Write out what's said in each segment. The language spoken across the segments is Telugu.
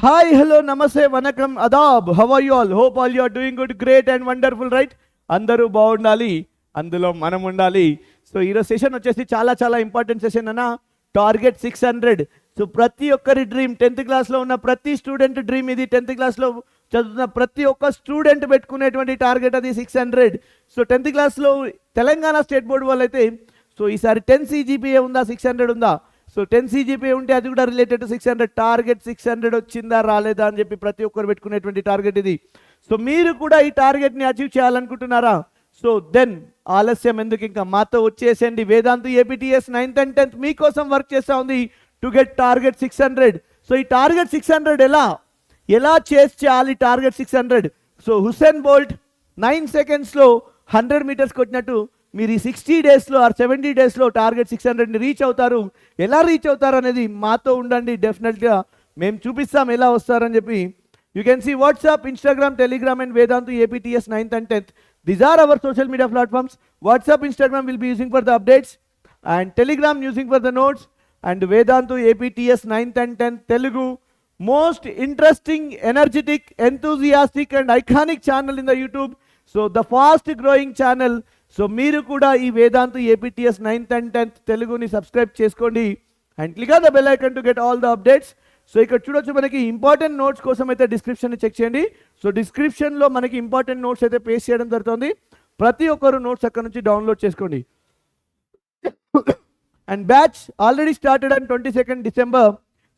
Hi, hello, namaste, vanakkam, adab. How are you all? Hope all you are doing good, great and wonderful, right? అందరూ బాగుండాలి, అందులో మనం ఉండాలి. సో ఈరోజు సెషన్ వచ్చేసి చాలా ఇంపార్టెంట్ సెషన్ అన్న. టార్గెట్ 600. సో ప్రతి ఒక్కరి డ్రీమ్, 10th క్లాస్లో ఉన్న ప్రతి స్టూడెంట్ డ్రీమ్ ఇది. 10th క్లాస్లో చదువుతున్న ప్రతి ఒక్క స్టూడెంట్ పెట్టుకునేటువంటి టార్గెట్ అది 600. సో 10th క్లాస్లో తెలంగాణ స్టేట్ బోర్డు వాళ్ళైతే సో ఈసారి 10 CGPA ఉందా, 600 ఉందా? సో 10 CGPA ఉంటే అది కూడా రిలేటెడ్ టు 600. టార్గెట్ 600 వచ్చిందా రాలేదా అని చెప్పి ప్రతి ఒక్కరు పెట్టుకునేటువంటి టార్గెట్ ఇది. సో మీరు కూడా ఈ టార్గెట్ని అచీవ్ చేయాలనుకుంటున్నారా? సో దెన్ ఆలస్యం ఎందుకు, ఇంకా మాతో వచ్చేసేయండి. Vedantu APTS 9th and 10th మీకోసం వర్క్ చేస్తూ ఉంది టు గెట్ టార్గెట్ 600. సో ఈ టార్గెట్ 600 ఎలా చేయాలి టార్గెట్ 600? సో హుసేన్ బోల్ట్ 9 సెకండ్స్లో 100 మీటర్స్ కొట్టినట్టు మీరు ఈ 60 డేస్లో ఆర్ 70 డేస్లో టార్గెట్ 600ని రీచ్ అవుతారు. ఎలా రీచ్ అవుతారు అనేది మాతో ఉండండి, డెఫినెట్గా మేము చూపిస్తాం ఎలా వస్తారని చెప్పి. You can see WhatsApp, Instagram, Telegram and Vedantu APTS 9th and 10th. These are our social media platforms. WhatsApp, Instagram will be using for the updates and Telegram using for the notes, and Vedantu APTS 9th and 10th Telugu, most interesting, energetic, enthusiastic and iconic channel in the YouTube. So the fast growing channel. So మీరు కూడా ఈ Vedantu APTS 9th and 10th తెలుగుని సబ్స్క్రైబ్ చేసుకోండి and click on the bell icon to get all the updates. So ఇక్కడ చూడొచ్చు, మనకి ఇంపార్టెంట్ నోట్స్ కోసం అయితే డిస్క్రిప్షన్ చెక్ చేయండి. సో డిస్క్రిప్షన్లో మనకి ఇంపార్టెంట్ నోట్స్ అయితే పేస్ట్ చేయడం జరుగుతుంది. ప్రతి ఒక్కరు నోట్స్ అక్కడ నుంచి డౌన్లోడ్ చేసుకోండి. And batch already started on 22nd December.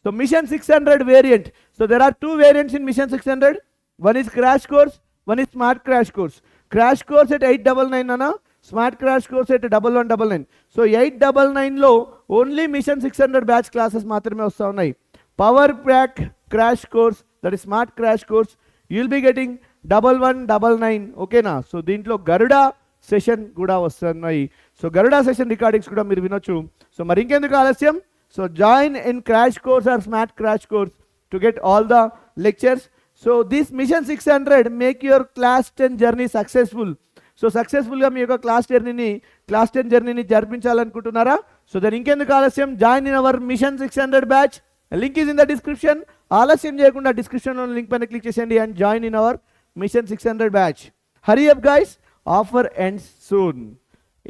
So mission 600 variant. So there are 2 variants in mission 600. One is crash course, one is smart crash course. Crash course at 899 అన్న, smart crash course at 1199. So 899లో ఓన్లీ మిషన్ 600 బ్యాచ్ క్లాసెస్ మాత్రమే వస్తూ ఉన్నాయి. Power pack crash course, that is smart crash course, you will be getting 1199. ఓకేనా? సో దీంట్లో గరుడా సెషన్ కూడా వస్తున్నాయి. సో గరుడా సెషన్ రికార్డింగ్స్ కూడా మీరు వినొచ్చు. సో మరి ఇంకెందుకు ఆలస్యం? So join in crash course or smart crash course to get all the lectures. So this mission 600 make your class 10 journey successful. So సక్సెస్ఫుల్గా మీ యొక్క క్లాస్ 10 జర్నీని జరిపించాలనుకుంటున్నారా? సో దాని ఇంకెందుకు ఆలస్యం? Join in our machine 600 batch. Link is in the description. ఆలస్యం చేయకుండా డిస్క్రిప్షన్లో లింక్ పైన క్లిక్ చేసేయండి and join in our machine 600 batch. Hurry up guys, offer ends soon.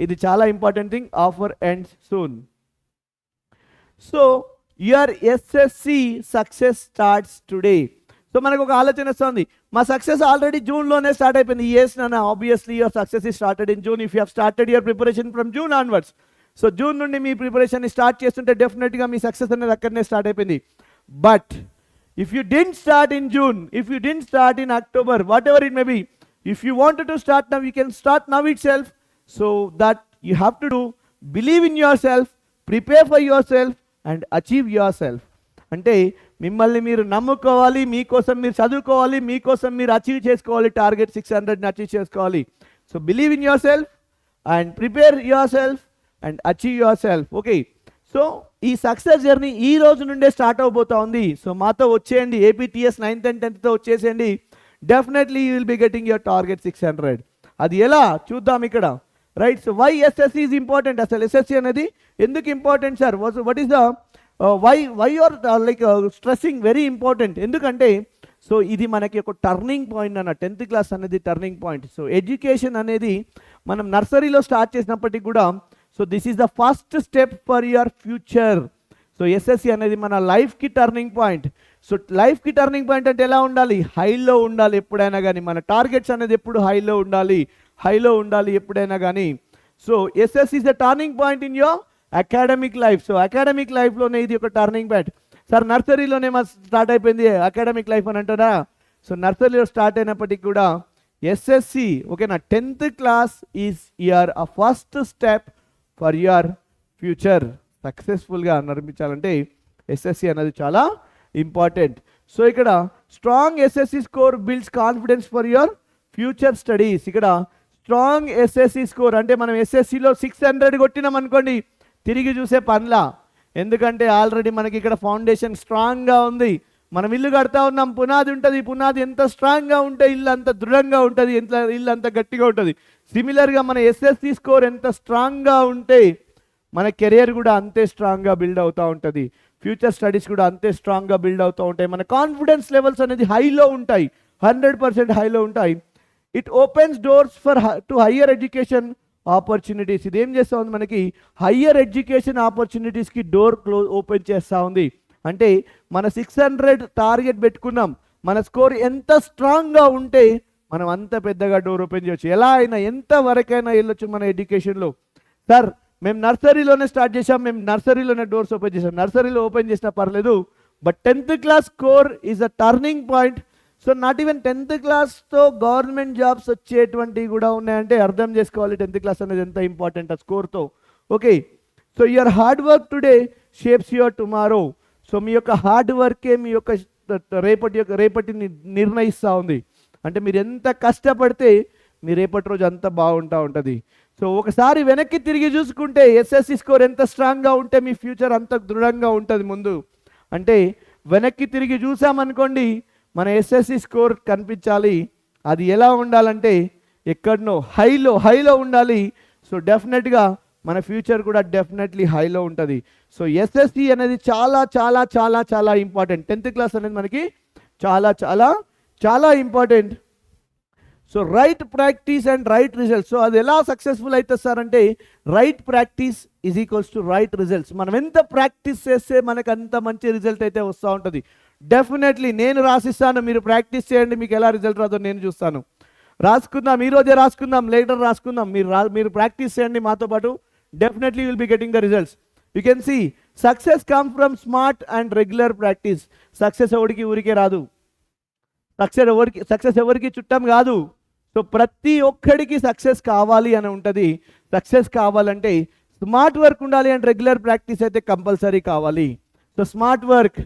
ఇది చాలా important thing, offer ends soon. So your SSC success starts today. So మనకు ఒక ఆలోచన వస్తుంది, మా సక్సెస్ ఆల్రెడీ జూన్లోనే స్టార్ట్ అయిపోయింది. ఎస్ నాన్న, obviously your success is started in June if you have started your preparation from June onwards. So June నుండి మీ ప్రిపరేషన్ని స్టార్ట్ చేస్తుంటే డెఫినెట్గా మీ సక్సెస్ అనేది అక్కడనే స్టార్ట్ అయిపోయింది. But if you didn't start in June, if you didn't start in October, whatever it may be, if you wanted to start now, you can start now itself. So that you have to do, believe in yourself, prepare for yourself and achieve yourself. అంటే మిమ్మల్ని మీరు నమ్ముకోవాలి, మీకోసం మీరు చదువుకోవాలి, మీకోసం మీరు అచీవ్ చేసుకోవాలి, టార్గెట్ 600ని అచీవ్ చేసుకోవాలి. So believe in yourself and prepare your self and achieve your self. Okay, so ఈ సక్సెస్ జర్నీ ఈ రోజు నుండే స్టార్ట్ అవబోతా ఉంది. సో మాతో వచ్చేయండి, APTS 9th and 10thతో వచ్చేసేయండి. Definitely you will be getting your target 600. అది ఎలా చూద్దాం ఇక్కడ, right? So why SSC is important? అసలు SSC అనేది ఎందుకు important sir? What is the why are like stressing very important? ఎందుకంటే సో ఇది మనకి ఒక టర్నింగ్ పాయింట్ అన్న. 10th క్లాస్ అనేది టర్నింగ్ పాయింట్. సో ఎడ్యుకేషన్ అనేది మనం నర్సరీలో స్టార్ట్ చేసినప్పటికీ కూడా so this is the first step for your future. So SSC అనేది మన లైఫ్కి టర్నింగ్ పాయింట్. సో లైఫ్కి టర్నింగ్ పాయింట్ అంటే ఎలా ఉండాలి? హైలో ఉండాలి ఎప్పుడైనా కానీ. మన టార్గెట్స్ అనేది ఎప్పుడు హైలో ఉండాలి ఎప్పుడైనా కానీ. So SSC is the turning point in your academic life. So academic లైఫ్లోనే ఇది ఒక టర్నింగ్ పాయింట్. సార్ నర్సరీలోనే మా స్టార్ట్ అయిపోయింది అకాడమిక్ లైఫ్ అని అంటారా? సో నర్సరీలో స్టార్ట్ అయినప్పటికీ కూడా SSC, ఓకేనా, 10th class is your first step for your future. సక్సెస్ఫుల్గా నడిపించాలంటే SSC అనేది చాలా ఇంపార్టెంట్. సో ఇక్కడ strong SSC score builds confidence for your future studies. ఇక్కడ స్ట్రాంగ్ SSC స్కోర్ అంటే మనం SSCలో 600 కొట్టినాం అనుకోండి, తిరిగి చూసే పనిలా. ఎందుకంటే ఆల్రెడీ మనకి ఇక్కడ ఫౌండేషన్ స్ట్రాంగ్గా ఉంది. మనం ఇల్లు కడతా ఉన్నాం, పునాది ఉంటుంది. పునాది ఎంత స్ట్రాంగ్గా ఉంటే ఇల్లు అంత దృఢంగా ఉంటుంది, ఇల్లు అంత గట్టిగా ఉంటుంది. సిమిలర్గా మన SSC స్కోర్ ఎంత స్ట్రాంగ్గా ఉంటే మన కెరియర్ కూడా అంతే స్ట్రాంగ్గా బిల్డ్ అవుతూ ఉంటుంది. ఫ్యూచర్ స్టడీస్ కూడా అంతే స్ట్రాంగ్గా బిల్డ్ అవుతూ ఉంటాయి. మన కాన్ఫిడెన్స్ లెవెల్స్ అనేది హైలో ఉంటాయి, 100% హైలో ఉంటాయి. It opens doors for to higher education opportunities. ఇది ఏం చేస్తూ ఉంది, మనకి హయ్యర్ ఎడ్యుకేషన్ ఆపర్చునిటీస్కి డోర్ ఓపెన్ చేస్తూ ఉంది. అంటే మన 600 టార్గెట్ పెట్టుకున్నాం, మన స్కోర్ ఎంత స్ట్రాంగ్గా ఉంటే మనం అంత పెద్దగా డోర్ ఓపెన్ చేయొచ్చు. ఎలా అయినా ఎంత వరకైనా వెళ్ళొచ్చు మన ఎడ్యుకేషన్లో. సార్ మేము నర్సరీలోనే స్టార్ట్ చేసాం, మేము నర్సరీలోనే డోర్స్ ఓపెన్ చేసాం. నర్సరీలో ఓపెన్ చేసినా పర్లేదు, but 10th class score is a turning point. So not even 10th క్లాస్తో గవర్నమెంట్ జాబ్స్ వచ్చేటువంటివి కూడా ఉన్నాయంటే అర్థం చేసుకోవాలి 10th క్లాస్ అనేది ఎంత ఇంపార్టెంట్ ఆ స్కోర్తో. Okay, so your hard work today shapes your tomorrow. So మీ యొక్క హార్డ్ వర్కే మీ యొక్క రేపటిని నిర్ణయిస్తూ ఉంది. అంటే మీరు ఎంత కష్టపడితే మీ రేపటి రోజు అంత బాగుంటూ ఉంటుంది. సో ఒకసారి వెనక్కి తిరిగి చూసుకుంటే ఎస్ఎస్సి స్కోర్ ఎంత స్ట్రాంగ్గా ఉంటే మీ ఫ్యూచర్ అంత దృఢంగా ఉంటుంది ముందు. అంటే వెనక్కి తిరిగి చూసామనుకోండి, మన ఎస్ఎస్సి స్కోర్ కనిపించాలి. అది ఎలా ఉండాలంటే ఎక్కడనో హైలో ఉండాలి. సో డెఫినెట్గా మన ఫ్యూచర్ కూడా డెఫినెట్లీ హైలో ఉంటుంది. సో ఎస్ఎస్సి అనేది చాలా చాలా చాలా చాలా ఇంపార్టెంట్. 10th క్లాస్ అనేది మనకి చాలా చాలా చాలా important. So right practice and right results. So అది ఎలా సక్సెస్ఫుల్ అవుతుంది సార్ అంటే right practice is equals to right results. మనం ఎంత ప్రాక్టీస్ చేస్తే మనకు అంత మంచి రిజల్ట్ అయితే వస్తూ ఉంటుంది. డెఫినెట్లీ నేను రాసిస్తాను, మీరు ప్రాక్టీస్ చేయండి, మీకు ఎలా రిజల్ట్ రాదో నేను చూస్తాను. రాసుకుందాం, ఈరోజే రాసుకుందాం, లేటర్ రాసుకుందాం, మీరు ప్రాక్టీస్ చేయండి మాతో పాటు. Definitely will be getting the results. You can see success come from smart and regular practice. Success ఎవరికి ఊరికే రాదు, సక్సెస్ ఎవరికి చుట్టం కాదు. సో ప్రతి ఒక్కడికి సక్సెస్ కావాలి అని ఉంటుంది. సక్సెస్ కావాలంటే స్మార్ట్ వర్క్ ఉండాలి అండ్ రెగ్యులర్ ప్రాక్టీస్ అయితే కంపల్సరీ కావాలి. So smart work.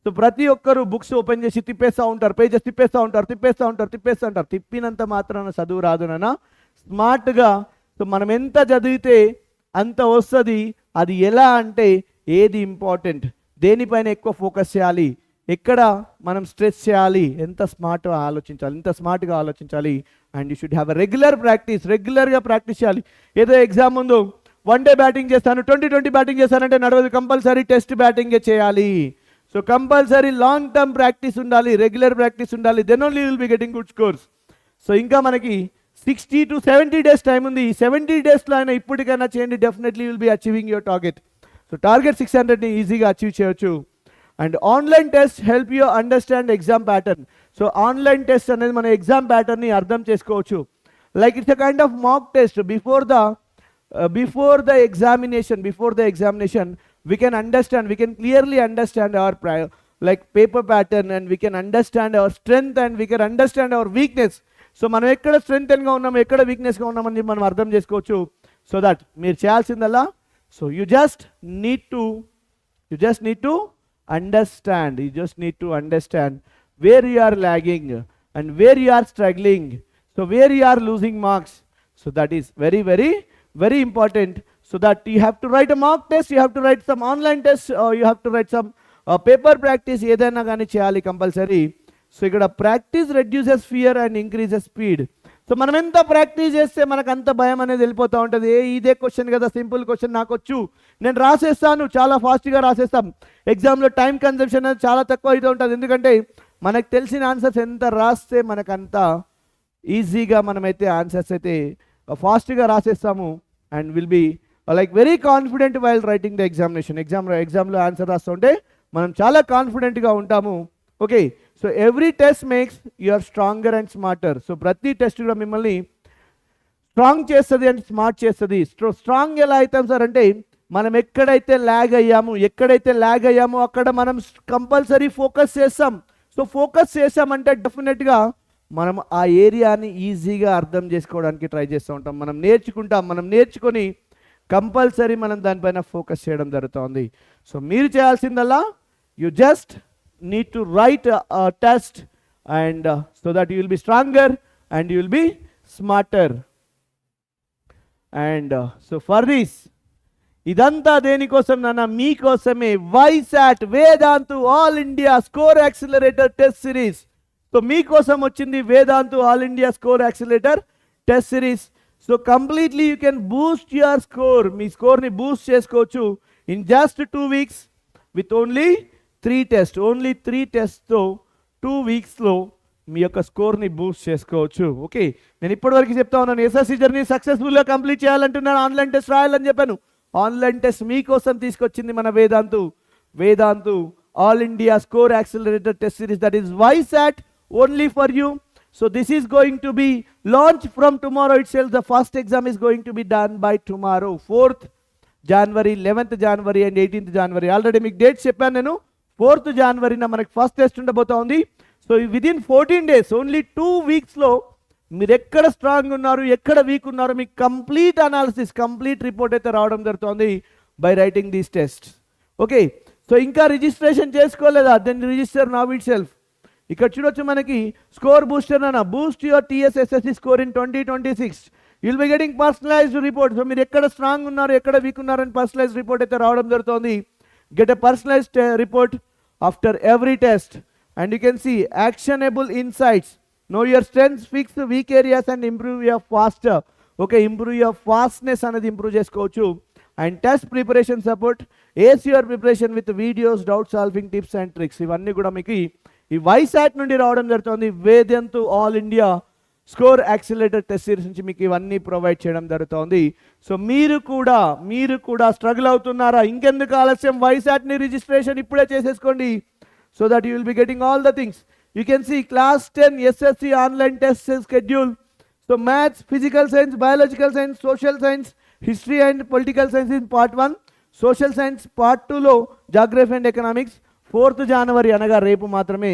సో ప్రతి ఒక్కరు బుక్స్ ఓపెన్ చేసి తిప్పేస్తూ ఉంటారు, పేజెస్ తిప్పేస్తూ ఉంటారు. తిప్పినంత మాత్రాన చదువు రాదు నాన్న. స్మార్ట్గా సో మనం ఎంత చదివితే అంత వస్తుంది. అది ఎలా అంటే ఏది ఇంపార్టెంట్, దేనిపైన ఎక్కువ ఫోకస్ చేయాలి, ఎక్కడ మనం స్ట్రెస్ చేయాలి, ఎంత స్మార్ట్గా ఆలోచించాలి. And you should have a regular practice. రెగ్యులర్గా ప్రాక్టీస్ చేయాలి. ఏదో ఎగ్జామ్ ముందు 1 డే బ్యాటింగ్ చేస్తాను, 20 బ్యాటింగ్ చేస్తానంటే నడవదు. కంపల్సరీ టెస్ట్ బ్యాటింగే చేయాలి. So compulsory long term practice ఉండాలి, రెగ్యులర్ ప్రాక్టీస్ ఉండాలి. Then only will be getting good scores. So ఇంకా మనకి 60 to 70 డేస్ టైం ఉంది. ఈ 70 డేస్లో అయినా ఇప్పటికైనా చేయండి, definitely will be achieving your target. So target 600ని ఈజీగా అచీవ్ చేయొచ్చు. And online test help you understand exam pattern. So online test అనేది మన ఎగ్జామ్ ప్యాటర్న్ని అర్థం చేసుకోవచ్చు. Like it's a kind of mock test before the examination we can clearly understand our like paper pattern, and we can understand our strength and we can understand our weakness. So మనం ఎక్కడ స్ట్రెంగ్గా ఉన్నాము, ఎక్కడ వీక్నెస్గా ఉన్నామని మనం అర్థం చేసుకోవచ్చు. సో దట్ మీరు చేయాల్సిందల్లా, so you just need to understand where you are lagging and where you are struggling, so where you are losing marks. So that is very very very important. So that you have to write a mock test, you have to write some online tests, or you have to write some paper practice, ఏదైనా కానీ చేయాలి కంపల్సరీ. సో ఇక్కడ practice reduces fear and increases speed. So మనం ఎంత ప్రాక్టీస్ చేస్తే మనకు అంత భయం అనేది వెళ్ళిపోతూ ఉంటుంది. ఇదే క్వశ్చన్ కదా, సింపుల్ క్వశ్చన్, నాకు వచ్చు, నేను రాసేస్తాను, చాలా ఫాస్ట్గా రాసేస్తాం. ఎగ్జామ్లో టైం కన్సంప్షన్ అనేది చాలా తక్కువ అవుతూ ఉంటుంది. ఎందుకంటే మనకు తెలిసిన ఆన్సర్స్ ఎంత రాస్తే మనకంత ఈజీగా మనమైతే ఆన్సర్స్ అయితే ఫాస్ట్గా రాసేస్తాము. And will be like very confident while writing the ఎగ్జామ్లో ఆన్సర్ రాస్తుంటే మనం చాలా కాన్ఫిడెంట్గా ఉంటాము. Okay, so every test makes your stronger and smarter. So ప్రతి టెస్ట్ కూడా మిమ్మల్ని స్ట్రాంగ్ చేస్తుంది అండ్ స్మార్ట్ చేస్తుంది. స్ట్రాంగ్ ఎలా అవుతాం సార్ అంటే మనం ఎక్కడైతే ల్యాగ్ అయ్యామో అక్కడ మనం కంపల్సరీ ఫోకస్ చేస్తాం. సో ఫోకస్ చేసామంటే డెఫినెట్గా మనం ఆ ఏరియాని ఈజీగా అర్థం చేసుకోవడానికి ట్రై చేస్తూ ఉంటాం. మనం నేర్చుకొని కంపల్సరీ మనం దానిపైన ఫోకస్ చేయడం జరుగుతుంది. సో మీరు చేయాల్సిందల్లా you just need to write test and so that you will be stronger and you will be smarter. And so for this, ఇదంతా దేనికోసం నాన్న? మీకోసమే. YSAT Vedantu all India score accelerator test series. So మీకోసం వచ్చింది Vedantu all India score accelerator test series. So completely you can boost your score. మీ స్కోర్ని బూస్ట్ చేసుకోవచ్చు in just 2 weeks with only 3 tests, only 3 testతో 2 weeksలో మీ యొక్క స్కోర్ని బూస్ట్ చేసుకోవచ్చు. ఓకే, నేను ఇప్పటివరకు చెప్తా ఉన్నాను ఎస్ఎస్సి జర్నీ సక్సెస్ఫుల్గా కంప్లీట్ చేయాలంటున్నాను, ఆన్లైన్ టెస్ట్ రాయాలని చెప్పాను. ఆన్లైన్ టెస్ట్ మీకోసం తీసుకొచ్చింది మన Vedantu all India score accelerator test series, that is YSAT only for you. So this is going to be launched from tomorrow itself. The first exam is going to be done by tomorrow, 4th January, 11th January and 18th January. Already మీకు డేట్స్ చెప్పాను నేను. 4th January నా మనకి ఫస్ట్ టెస్ట్ ఉండబోతా ఉంది. సో విదిన్ 14 days, ఓన్లీ 2 weeksలో మీరు ఎక్కడ స్ట్రాంగ్ ఉన్నారు, ఎక్కడ వీక్ ఉన్నారు, మీకు కంప్లీట్ అనాలిసిస్, కంప్లీట్ రిపోర్ట్ అయితే రావడం జరుగుతుంది by writing these test. Okay, so ఇంకా రిజిస్ట్రేషన్ చేసుకోలేదా? Then register now itself. ఇక్కడ చూడొచ్చు మనకి స్కోర్ బూస్టర్ అన్న, boost your TSSSC score in 2026. You'll be getting personalised report. So మీరు ఎక్కడ స్ట్రాంగ్ ఉన్నారు, ఎక్కడ వీక్ ఉన్నారని పర్సనలైజ్డ్ రిపోర్ట్ అయితే రావడం జరుగుతుంది. Get a personalised report after every test and you can see actionable insights, know your strengths, fix weak areas and improve your faster. Okay, improve your fastness అనేది ఇంప్రూవ్ చేసుకోవచ్చు. And test preparation support, ace your preparation with videos, doubt solving tips and tricks. ఇవన్నీ కూడా మీకు ఈ YSAT నుండి రావడం జరుగుతుంది. Vedantu all India score accelerator test series నుంచి మీకు ఇవన్నీ ప్రొవైడ్ చేయడం జరుగుతుంది. సో మీరు కూడా స్ట్రగుల్ అవుతున్నారా? ఇంకెందుకు ఆలస్యం? YSATని రిజిస్ట్రేషన్ ఇప్పుడే చేసేసుకోండి. So that you will be getting all the things. You can see class 10 SSC online test schedule. So maths, physical science, biological science, social science, history and political science in part 1, social science part 2లో geography and economics. 4th January అనగా రేపు మాత్రమే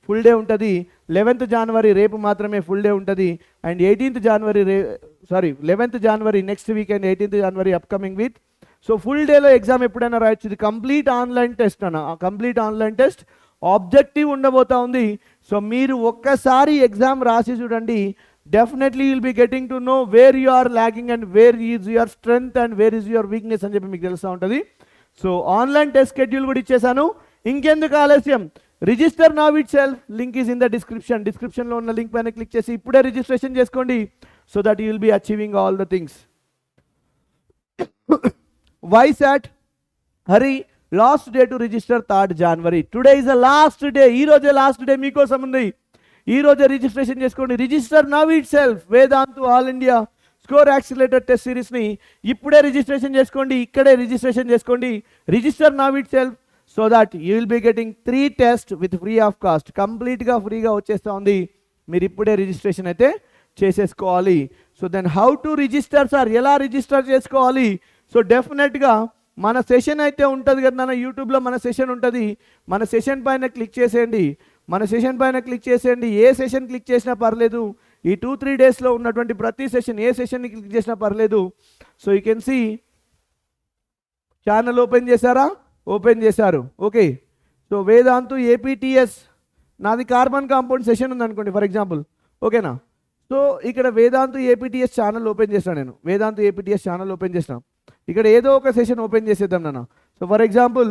ఫుల్ డే ఉంటుంది. 11th January రేపు మాత్రమే ఫుల్ డే ఉంటుంది. And 18th January 11th January next week and 18th January upcoming week. So full డేలో ఎగ్జామ్ ఎప్పుడైనా రాయొచ్చు. ఇది కంప్లీట్ ఆన్లైన్ టెస్ట్ అన్న, కంప్లీట్ ఆన్లైన్ టెస్ట్. ఆబ్జెక్టివ్ ఉండబోతా ఉంది. సో మీరు ఒక్కసారి ఎగ్జామ్ రాసి చూడండి, definitely you'll be getting to know where you are lagging and where is your strength and where is your weakness అని చెప్పి మీకు తెలుస్తూ ఉంటుంది. సో ఆన్లైన్ టెస్ట్ షెడ్యూల్ కూడా ఇచ్చేసాను. ఇంకెందుకు ఆలస్యం? Register now it self. Link is in the డిస్క్రిప్షన్లో ఉన్న లింక్ పైన క్లిక్ చేసి ఇప్పుడే రిజిస్ట్రేషన్ చేసుకోండి. So that you will be achieving all the things. YSAT, Hari, last day to register 3rd January. Today is the last day. ఈ రోజే లాస్ట్ డే మీకోసం ఉంది. ఈ రోజే రిజిస్ట్రేషన్ చేసుకోండి. Register now itself. Vedantu all India score accelerator test సిరీస్ని ఇప్పుడే రిజిస్ట్రేషన్ చేసుకోండి, ఇక్కడే రిజిస్ట్రేషన్ చేసుకోండి. Register now itself. So that you will be getting 3 tests with free of cost. కంప్లీట్గా ఫ్రీగా వచ్చేస్తూ ఉంది. మీరు ఇప్పుడే రిజిస్ట్రేషన్ అయితే చేసేసుకోవాలి. So then how to register sir, ఎలా రిజిస్టర్ చేసుకోవాలి? సో డెఫినెట్గా మన సెషన్ అయితే ఉంటుంది కదా నాన్న, యూట్యూబ్లో మన సెషన్ ఉంటుంది. మన సెషన్ పైన క్లిక్ చేసేయండి. ఏ సెషన్ క్లిక్ చేసినా పర్లేదు. ఈ 2-3 daysలో ఉన్నటువంటి ప్రతి సెషన్, ఏ సెషన్ని క్లిక్ చేసినా పర్లేదు. So you can see channel open చేశారు. ఓకే, సో వేదాంతు APTS, నాది కార్బన్ కాంపౌండ్ సెషన్ ఉందనుకోండి ఫర్ ఎగ్జాంపుల్. ఓకేనా? సో ఇక్కడ వేదాంతు APTS ఛానల్ ఓపెన్ చేస్తాను నేను. వేదాంతు APTS ఛానల్ ఓపెన్ చేస్తాను. ఇక్కడ ఏదో ఒక సెషన్ ఓపెన్ చేసేద్దాం నాన్న. సో ఫర్ ఎగ్జాంపుల్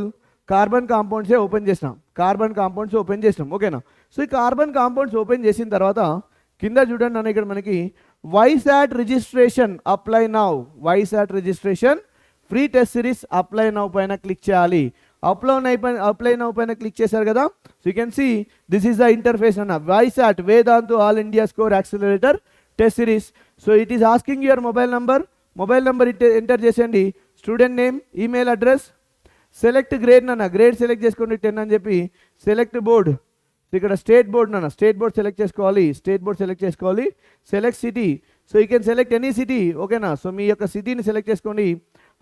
కార్బన్ కాంపౌండ్సే ఓపెన్ చేసినాం. ఓకేనా? సో ఈ కార్బన్ కాంపౌండ్స్ ఓపెన్ చేసిన తర్వాత కింద చూడండి నాన్న, ఇక్కడ మనకి YSAT registration apply now. YSAT registration free test series apply now పైన క్లిక్ చేయాలి. అప్లై నౌ పైన క్లిక్ చేశారు కదా. So you can see this is the interface అన్న. YSAT Vedantu all India score accelerator test series. So it is asking your mobile number enter చేసేయండి. Student name, email address, select grade నాన్న, గ్రేడ్ సెలెక్ట్ చేసుకోండి 10 అని చెప్పి. సెలెక్ట్ బోర్డ్, ఇక్కడ స్టేట్ బోర్డ్ నాన్న, స్టేట్ బోర్డ్ సెలెక్ట్ చేసుకోవాలి. Select city, so you can select any city. ఓకేనా? సో మీ యొక్క సిటీని సెలెక్ట్ చేసుకోండి.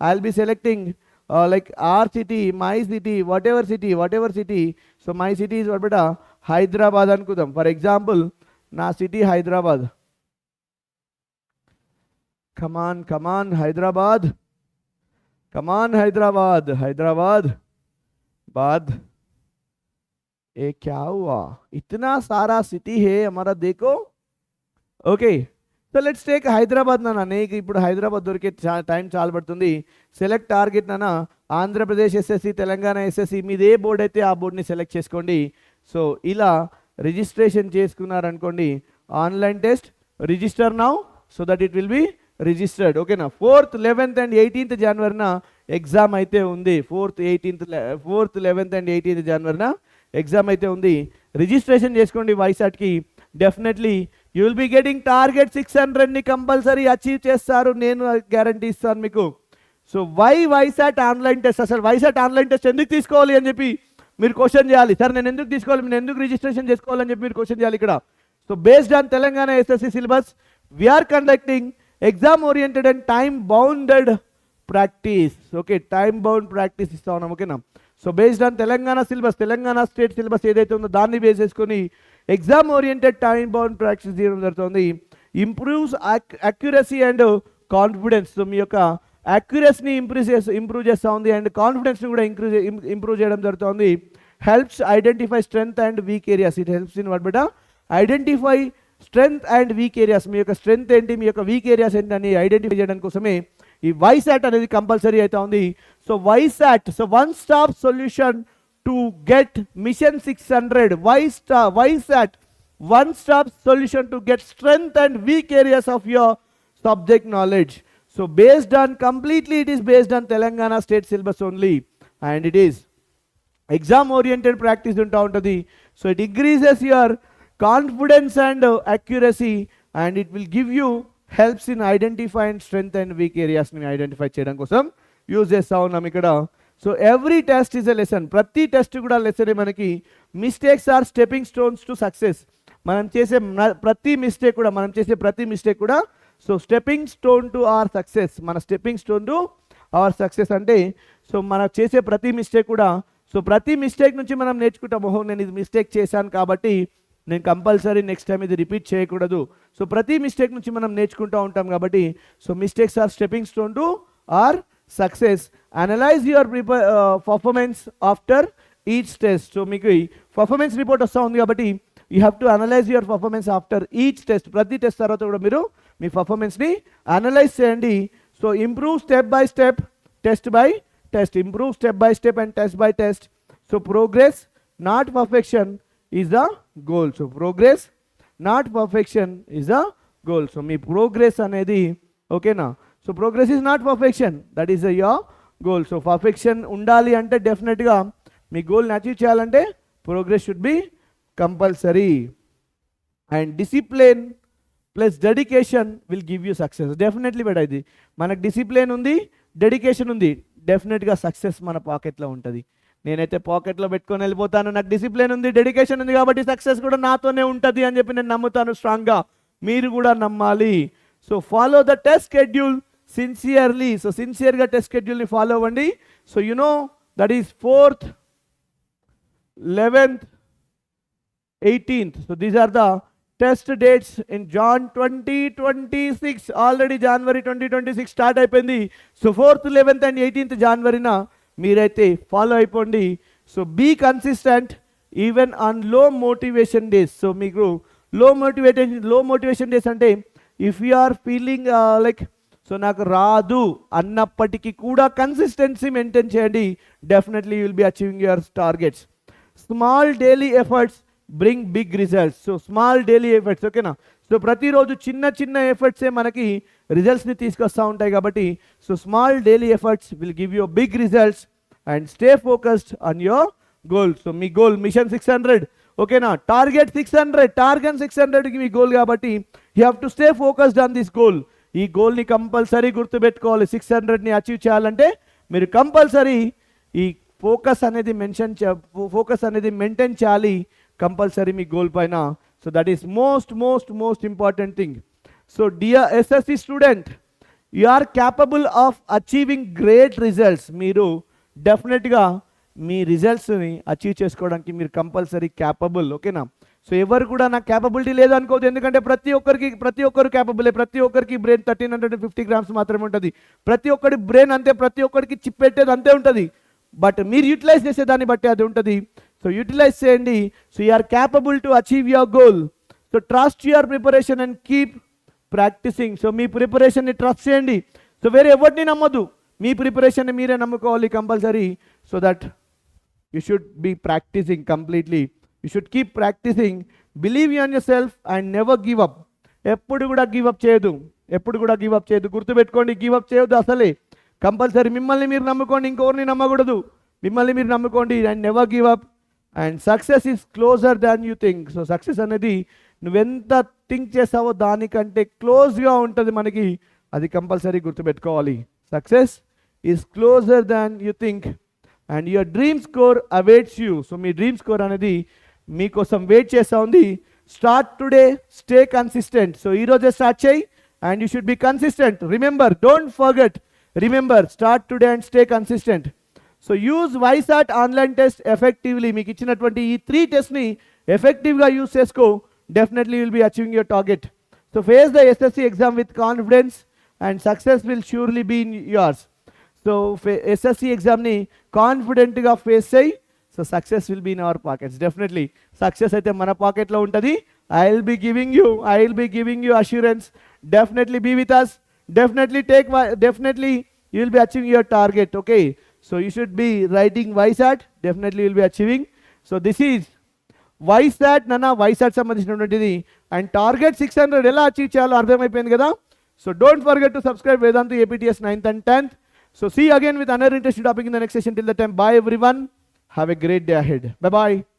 I will be selecting like our city, my city, whatever city. So my city is what beta Hyderabad anukudam. For example, na city Hyderabad. Come on Hyderabad. बाद ये क्या हुआ? इतना सारा सिटी है हमारा, देखो. Okay, so let's take Hyderabad నాన్న. నీకు ఇప్పుడు హైదరాబాద్ దొరికే టైం చాలా పడుతుంది. సెలెక్ట్ టార్గెట్ నాన్న. ఆంధ్రప్రదేశ్ SSC, తెలంగాణ SSC, మీది ఏ బోర్డ్ అయితే ఆ బోర్డ్ని సెలెక్ట్ చేసుకోండి. సో ఇలా రిజిస్ట్రేషన్ చేసుకున్నారనుకోండి. Online test register now so that it will be registered. ఓకేనా, 4th 11th and 18th జనవరిన exam అయితే ఉంది. 4th 11th and 18th జనవరిన exam అయితే ఉంది. రిజిస్ట్రేషన్ చేసుకోండి వైసాట్కి. Definitely you will be getting target 600ని కంపల్సరీ అచీవ్ చేస్తారు, నేను గ్యారంటీ ఇస్తాను మీకు. సో వైసాట్ ఆన్లైన్ టెస్ట్, అసలు వైసాట్ ఆన్లైన్ టెస్ట్ ఎందుకు తీసుకోవాలి అని చెప్పి మీరు క్వశ్చన్ చేయాలి. సార్ నేను ఎందుకు తీసుకోవాలి, నేను ఎందుకు రిజిస్ట్రేషన్ చేసుకోవాలని చెప్పి మీరు క్వశ్చన్ చేయాలి ఇక్కడ. So based on Telangana SSC syllabus we're conducting exam oriented and time bounded practice. Okay, time bound practice ఇస్తా ఉన్నాం. ఓకేనా, so based on Telangana syllabus, Telangana state syllabus ఏదైతే ఉందో దాన్ని బేస్ చేసుకొని exam oriented time bound practice చేయడం జరుగుతుంది. Improves accuracy and confidence. So మీ యొక్క అక్యురసీని ఇంప్రూవ్ చేస్తూ ఉంది అండ్ కాన్ఫిడెన్స్ని కూడా ఇంప్రూవ్ చేయడం జరుగుతుంది. Helps identify strength and weak areas. It helps in what better identify strength and weak areas. మీ యొక్క స్ట్రెంగ్త్ ఏంటి, మీ యొక్క వీక్ ఏరియాస్ ఏంటి అని ఐడెంటిఫై చేయడం కోసమే ఈ వైసాట్ అనేది కంపల్సరీ అయితే ఉంది. So YSAT, so one stop solution to get mission 600. YSAT one stop solution to get strength and weak areas of your subject knowledge. So based on completely it is based on Telangana state syllabus only and it is exam oriented practice unta untadi. So it increases your confidence and accuracy and it will give you helps in identifying strength and weak areas ni identify cheyadam kosam use chesta unnam ikkada. So every test is a lesson. Prati test kuda lesson e manaki. Mistakes are stepping stones to success. Manam chese prati mistake kuda so stepping stone to our success. మన stepping stone to our success అంటే సో మనం చేసే ప్రతి మిస్టేక్ కూడా, సో ప్రతి మిస్టేక్ నుంచి మనం నేర్చుకుంటాం. ఓహో నేను ఇది మిస్టేక్ చేశాను కాబట్టి నేను కంపల్సరీ నెక్స్ట్ టైం ఇది రిపీట్ చేయకూడదు. సో ప్రతి మిస్టేక్ నుంచి మనం నేర్చుకుంటూ ఉంటాం కాబట్టి so mistakes are stepping stone to our success. Analyse your performance after each test. So మీకు పర్ఫార్మెన్స్ రిపోర్ట్ వస్తూ ఉంది కాబట్టి you have to analyse your performance after each test. ప్రతి టెస్ట్ తర్వాత కూడా మీరు మీ పర్ఫార్మెన్స్ని అనలైజ్ చేయండి. So improve step by step, test by test. Improve step by step and test by test. So progress not perfection is the goal. So progress not perfection is the goal. So me progress అనేది ఓకేనా, so progress is not perfection, that is your goal. So perfection ఉండాలి అంటే డెఫినెట్గా మీ గోల్ని అచీవ్ చేయాలంటే progress should be compulsory. And discipline plus dedication will give you success. Definitely but ఇది మనకు డిసిప్లిన్ ఉంది, డెడికేషన్ ఉంది, డెఫినెట్గా సక్సెస్ మన పాకెట్లో ఉంటుంది. నేనైతే పాకెట్లో పెట్టుకొని వెళ్ళిపోతాను, నాకు డిసిప్లిన్ ఉంది, డెడికేషన్ ఉంది కాబట్టి సక్సెస్ కూడా నాతోనే ఉంటుంది అని చెప్పి నేను నమ్ముతాను స్ట్రాంగ్గా. మీరు కూడా నమ్మాలి. So follow the test schedule sincerely. So సిన్సియర్గా టెస్ట్ షెడ్యూల్ని ఫాలో అవ్వండి. So you know that is 4th 11th 18th. So these are the test dates in Jan 2026. Already January 2026 start అయిపోయింది. So 4th 11th and 18th జనవరిన మీరైతే ఫాలో అయిపోండి. So be consistent even on low motivation days. So మీకు లో మోటివేషన్ డేస్ అంటే if you are feeling like so నాకు రాదు అన్నప్పటికీ కూడా కన్సిస్టెన్సీ మెయింటైన్ చేయండి. Definitely you will be achieving your targets. Small daily efforts bring big results. So small daily efforts ఓకేనా. సో ప్రతిరోజు చిన్న చిన్న ఎఫర్ట్సే మనకి రిజల్ట్స్ని తీసుకొస్తూ ఉంటాయి కాబట్టి so small daily efforts will give you big results and stay focused on your goal. So మీ గోల్ మిషన్ 600 ఓకేనా, టార్గెట్ 600కి మీ గోల్ కాబట్టి you have to stay focused on this goal. ఈ గోల్ని కంపల్సరీ గుర్తుపెట్టుకోవాలి. 600ని అచీవ్ చేయాలంటే మీరు కంపల్సరీ ఈ ఫోకస్ అనేది మెయింటైన్ చేయాలి కంపల్సరీ మీ గోల్ పైన. So that is most important thing. So dear SSC student, you are capable of achieving great results. మీరు డెఫినెట్గా మీ రిజల్ట్స్ని అచీవ్ చేసుకోవడానికి మీరు కంపల్సరీ క్యాపబుల్ ఓకేనా. సో ఎవరు కూడా నాకు క్యాపబిలిటీ లేదు అనుకోవద్దు, ఎందుకంటే ప్రతి ఒక్కరు క్యాపబులే. ప్రతి ఒక్కరికి బ్రెయిన్ 1350 grams మాత్రమే ఉంటుంది. ప్రతి ఒక్కరి బ్రెయిన్ అంతే, ప్రతి ఒక్కరికి చిప్ పెట్టేది అంతే ఉంటుంది. బట్ మీరు యూటిలైజ్ చేసేదాన్ని బట్టి అది ఉంటుంది. సో యూటిలైజ్ చేయండి. So you are capable to achieve your goal. So trust your preparation and keep practising. So మీ ప్రిపరేషన్ని ట్రస్ట్ చేయండి. సో వేరే ఎవరిని నమ్మద్దు, మీ ప్రిపరేషన్ని మీరే నమ్ముకోవాలి compulsory. So that you should be practising completely. You should keep practising. Believe on yourself and never give up. ఎప్పుడు కూడా గివ్ అప్ చేయదు. ఎప్పుడు కూడా గివ్ అప్ చేయొద్దు. గుర్తుపెట్టుకోండి, గివ్ అప్ చేయొద్దు అసలే. కంపల్సరీ మిమ్మల్ని మీరు నమ్ముకోండి, ఇంకొకరిని నమ్మకూడదు. మిమ్మల్ని మీరు నమ్ముకోండి and never give up. And success is closer than you think. So success అనేది నువ్వెంత థింక్ చేస్తావో దానికంటే క్లోజ్గా ఉంటుంది మనకి. అది కంపల్సరీ గుర్తుపెట్టుకోవాలి. Success is closer than you think and your dream score awaits you. So మీ డ్రీమ్ స్కోర్ అనేది మీకోసం వెయిట్ చేస్తూ ఉంది. Start today, stay consistent. So ఈరోజే స్టార్ట్ చేయి and you should be consistent. Remember, don't forget, remember, start today and stay consistent. So use YSAT online test effectively. మీకు ఇచ్చినటువంటి ఈ 3 టెస్ట్ని ఎఫెక్టివ్గా యూజ్ చేసుకో. Definitely will be achieving your target. So face the SSC exam with confidence and success will surely be in yours. So SSC ఎగ్జామ్ని కాన్ఫిడెంట్గా ఫేస్ చేయి. So success will be in our pockets. Definitely success అయితే మన పాకెట్లో ఉంటుంది. I will be giving you assurance. Definitely be with us. Definitely you will be achieving your target. Okay, so you should be writing YSAT. Definitely you will be achieving. So this is YSAT nana YSAT సంబంధించినటువంటిది అండ్ టార్గెట్ 600 ఎలా అచీవ్ చేయాలో అర్థమైపోయింది కదా. So don't forget to subscribe Vedantu APTS 9th and 10th. So see you again with another interesting topic in the next session. Till the time, bye everyone. Have a great day ahead. Bye bye.